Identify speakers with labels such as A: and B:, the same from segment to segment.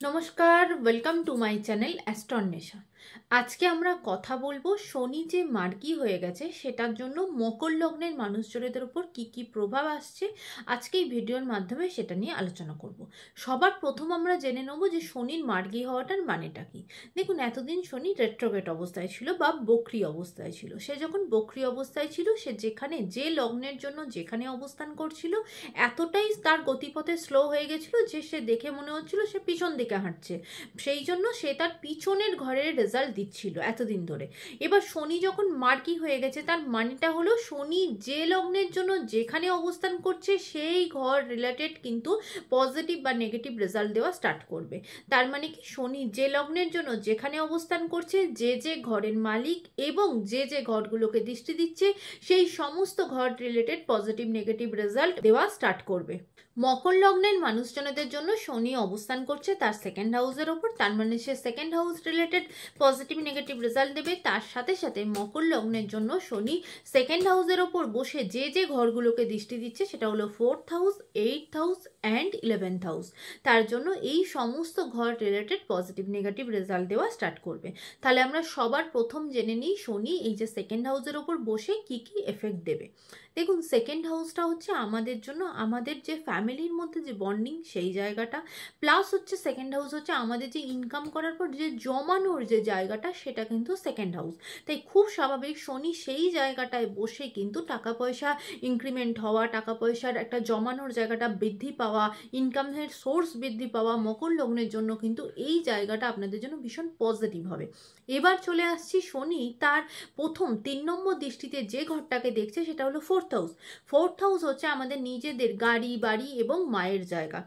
A: নমস্কার, welcome to my channel Astronesha. আজকে আমরা কথা বলবো শনি যে মার্গী হয়ে গেছে সেটার জন্য মকর লগ্নের মানুষজনদের উপর কি কি প্রভাব আসছে। আজকে এই ভিডিওর মাধ্যমে সেটা নিয়ে আলোচনা করব। সবার প্রথম আমরা জেনে নেব যে শনির মার্গী হওয়াটার মানেটা কি। দেখুন, এতদিন শনি রেট্রোগেট অবস্থায় ছিল বা বক্রী অবস্থায় ছিল। সে যখন বক্রী অবস্থায় ছিল, সে যেখানে যে লগ্নের জন্য যেখানে অবস্থান করছিল এতটাই তার গতিপথে স্লো হয়ে গেছিল যে সে দেখে মনে হচ্ছিল সে পিছন দিকে হাঁটছে। সেই জন্য সে তার পিছনের ঘরের রেজাল্ট দিচ্ছিল এতদিন ধরে। এবার শনি যখন মার্কি হয়ে গেছে, তার মানেটা হলো শনি যে লগ্নের জন্য যেখানে অবস্থান করছে সেই ঘর রিলেটেড কিন্তু পজিটিভ বা নেগেটিভ রেজাল্ট দেওয়া স্টার্ট করবে। তার মানে কি, শনি যে লগ্নের জন্য যেখানে অবস্থান করছে, যে যে ঘরের মালিক এবং যে যে ঘরগুলোকে দৃষ্টি দিচ্ছে, সেই সমস্ত ঘর রিলেটেড পজিটিভ নেগেটিভ রেজাল্ট দেওয়া স্টার্ট করবে। মকর লগ্নের মানুষজনদের জন্য শনি অবস্থান করছে তার সেকেন্ড হাউসের ওপর, তার মানে সে second house related positive negative result দেবে। তার সাথে সাথে মকর লগ্নের জন্য শনি সেকেন্ড হাউসের ওপর বসে যে যে ঘরগুলোকে দৃষ্টি দিচ্ছে সেটা হলো 4th house, 8th house and 11th house. তার জন্য এই সমস্ত ঘর রিলেটেড পজিটিভ নেগেটিভ রেজাল্ট দেওয়া স্টার্ট করবে। তাহলে আমরা সবার প্রথম জেনে নিই শনি এই যে সেকেন্ড হাউসের ওপর বসে কি কি এফেক্ট দেবে। দেখুন, সেকেন্ড হাউসটা হচ্ছে আমাদের জন্য আমাদের যে ফ্যামিলির মধ্যে যে বন্ডিং সেই জায়গাটা, প্লাস হচ্ছে সেকেন্ড হাউস হচ্ছে আমাদের যে ইনকাম করার পর যে জমানোর যে জায়গাটা, সেটা কিন্তু সেকেন্ড হাউস। তাই খুব স্বাভাবিক শনি সেই জায়গাটায় বসে কিন্তু টাকা পয়সা ইনক্রিমেন্ট হওয়া, টাকা পয়সার একটা জমানোর জায়গাটা বৃদ্ধি পাওয়া, ইনকামের সোর্স বৃদ্ধি পাওয়া মকর লগ্নের জন্য কিন্তু এই জায়গাটা আপনাদের জন্য ভীষণ পজিটিভ হবে। এবার চলে আসছি, শনি তার প্রথম 3 নম্বর দৃষ্টিতে যে ঘরটাকে দেখছে সেটা হলো 4th হাউস। 4th হাউস হচ্ছে আমাদের নিজেদের গাড়ি বাড়ি এবং মায়ের জায়গা।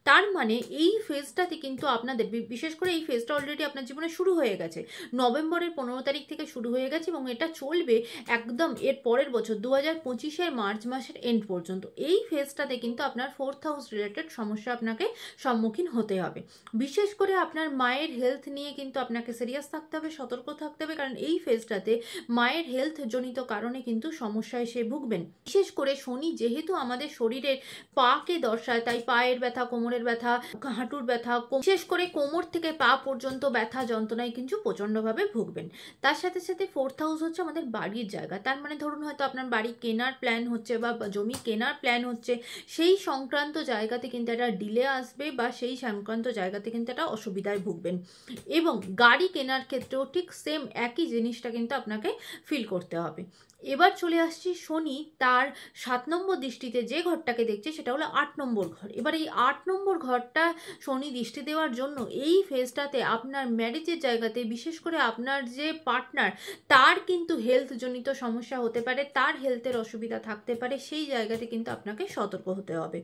A: তার মানে এই ফেজটাতে কিন্তু আপনাদের, বিশেষ করে এই ফেজটা অলরেডি আপনার জীবনে শুরু হয়ে গেছে, নভেম্বরের 15 তারিখ থেকে শুরু হয়ে গেছে এবং এটা চলবে একদম এর পরের বছর 2025-এর মার্চ মাসের এন্ড পর্যন্ত। এই ফেজটাতে কিন্তু আপনার 4th হাউস রিলেটেড সমস্যা আপনাকে সম্মুখীন হতে হবে। বিশেষ করে আপনার মায়ের হেলথ নিয়ে কিন্তু আপনাকে সিরিয়াস থাকতে হবে, সতর্ক থাকতে হবে, কারণ এই ফেজটাতে মায়ের হেলথ জনিত কারণে কিন্তু সমস্যায় সে ভুগবেন। বিশেষ করে শনি যেহেতু আমাদের শরীরের পাকে দর্শায়, তাই পায়ের ব্যথা, কোমরের ব্যথা, হাঁটুর ব্যথা, বিশেষ করে কোমর থেকে পা পর্যন্ত ব্যথা যন্ত্রণায় কিন্তু প্রচণ্ডভাবে ভুগবেন। তার সাথে সাথে 4th হাউস হচ্ছে আমাদের বাড়ির জায়গা। তার মানে ধরুন হয়তো আপনার বাড়ি কেনার প্ল্যান হচ্ছে বা জমি কেনার প্ল্যান হচ্ছে, সেই সংক্রান্ত জায়গাতে কিন্তু একটা ডিলে আসবে বা সেই সংক্রান্ত জায়গাতে কিন্তু একটা অসুবিধায় ভুগবেন। এবং গাড়ি কেনার ক্ষেত্রেও ঠিক সেম একই জিনিসটা কিন্তু আপনাকে ফিল করতে হবে। এবার চলে আসছি, শনি তার 7 নম্বর দৃষ্টিতে যে ঘরটাকে দেখছে সেটা হলো 8 নম্বর ঘর। এবার এই 8 নম্বর ঘরটা শনি দৃষ্টি দেওয়ার জন্য এই ফেজটাতে আপনার ম্যারেজের জায়গাতে, বিশেষ করে আপনার যে পার্টনার তার কিন্তু হেলথ জনিত সমস্যা হতে পারে, তার হেলথের অসুবিধা থাকতে পারে, সেই জায়গাতে কিন্তু আপনাকে সতর্ক হতে হবে।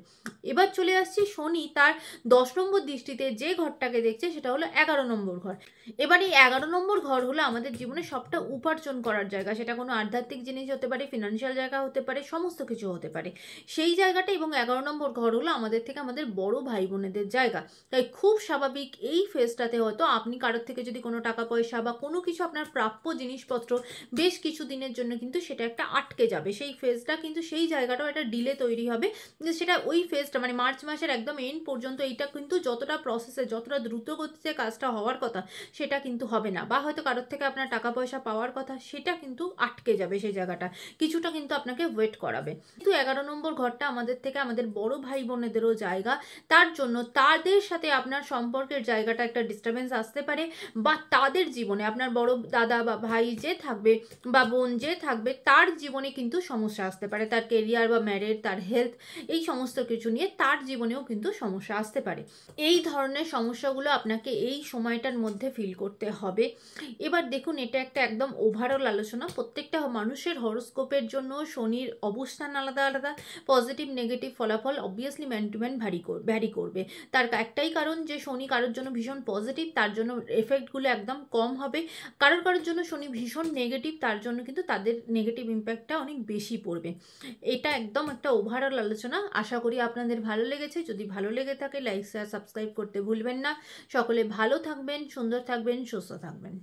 A: এবার চলে আসছি, শনি তার 10 নম্বর দৃষ্টিতে যে ঘরটাকে দেখছে সেটা হলো 11 নম্বর ঘর। এবার এই 11 নম্বর ঘর হলো আমাদের জীবনে সবটা উপার্জন করার জায়গা। সেটা কোনো আধ্যাত্মিক জিনিস হতে পারে, ফিনান্সিয়াল জায়গা হতে পারে, সমস্ত কিছু হতে পারে সেই জায়গাটা। এবং 11 নম্বর ঘর হলো আমাদের থেকে আমাদের বড় ভাই বোনেদের জায়গা। তাই খুব স্বাভাবিক এই ফেজটাতে হয়তো আপনি কারোর থেকে যদি কোনো টাকা পয়সা বা কোনো কিছু আপনার প্রাপ্য জিনিসপত্র বেশ কিছু দিনের জন্য কিন্তু সেটা একটা আটকে যাবে। সেই ফেজটা কিন্তু সেই জায়গাটাও একটা ডিলে তৈরি হবে, যে সেটা ওই ফেজটা মানে মার্চ মাসের একদম এন্ড পর্যন্ত এইটা কিন্তু যতটা প্রসেসে, যতটা দ্রুত গতিতে কাজটা হওয়ার কথা সেটা কিন্তু হবে না। বা হয়তো কারোর থেকে আপনার টাকা পয়সা পাওয়ার কথা সেটা কিন্তু আটকে যাবে, সেই জায়গাটা কিছুটা কিন্তু আপনাকে ওয়েট করাবে। কিন্তু 11 নম্বর ঘরটা আমাদের থেকে আমাদের বড় ভাই বোনেদেরও জায়গা। তার জন্য তাদের সাথে আপনার সম্পর্কের জায়গাটা একটা ডিস্টারবেন্স আসতে পারে, বা তাদের জীবনে আপনার বড় দাদা বা ভাই যে থাকবে বা বোন যে থাকবে তার জীবনে কিন্তু সমস্যা আসতে পারে, তার কেরিয়ার বা ম্যারেজ, তার হেলথ, এই সমস্ত কিছু নিয়ে তার জীবনেও কিন্তু সমস্যা আসতে পারে। এই ধরনের সমস্যাগুলো আপনাকে এই সময়টার মধ্যে ফিল করতে হবে। এবার দেখুন, এটা একটা একদম ওভারঅল আলোচনা। প্রত্যেকটা মানুষের হরোস্কোপের জন্য শনির অবস্থান আলাদা আলাদা, পজিটিভ নেগেটিভ ফলাফল obviously man to man vary করবে। তার একটাই কারণ যে শনি কারোর জন্য ভীষণ পজিটিভ, তার জন্য এফেক্টগুলো একদম কম হবে। কারোর কারোর জন্য শনি ভীষণ নেগেটিভ, তার জন্য কিন্তু তাদের নেগেটিভ ইম্প্যাক্টটা অনেক বেশি পড়বে। এটা একদম একটা ওভারঅল আলোচনা। আশা করি আপনাদের ভালো লেগেছে। যদি ভালো লেগে থাকে লাইক শেয়ার সাবস্ক্রাইব করতে ভুলবেন না। সকলে ভালো থাকবেন, সুন্দর থাকবেন, সুস্থ থাকবেন।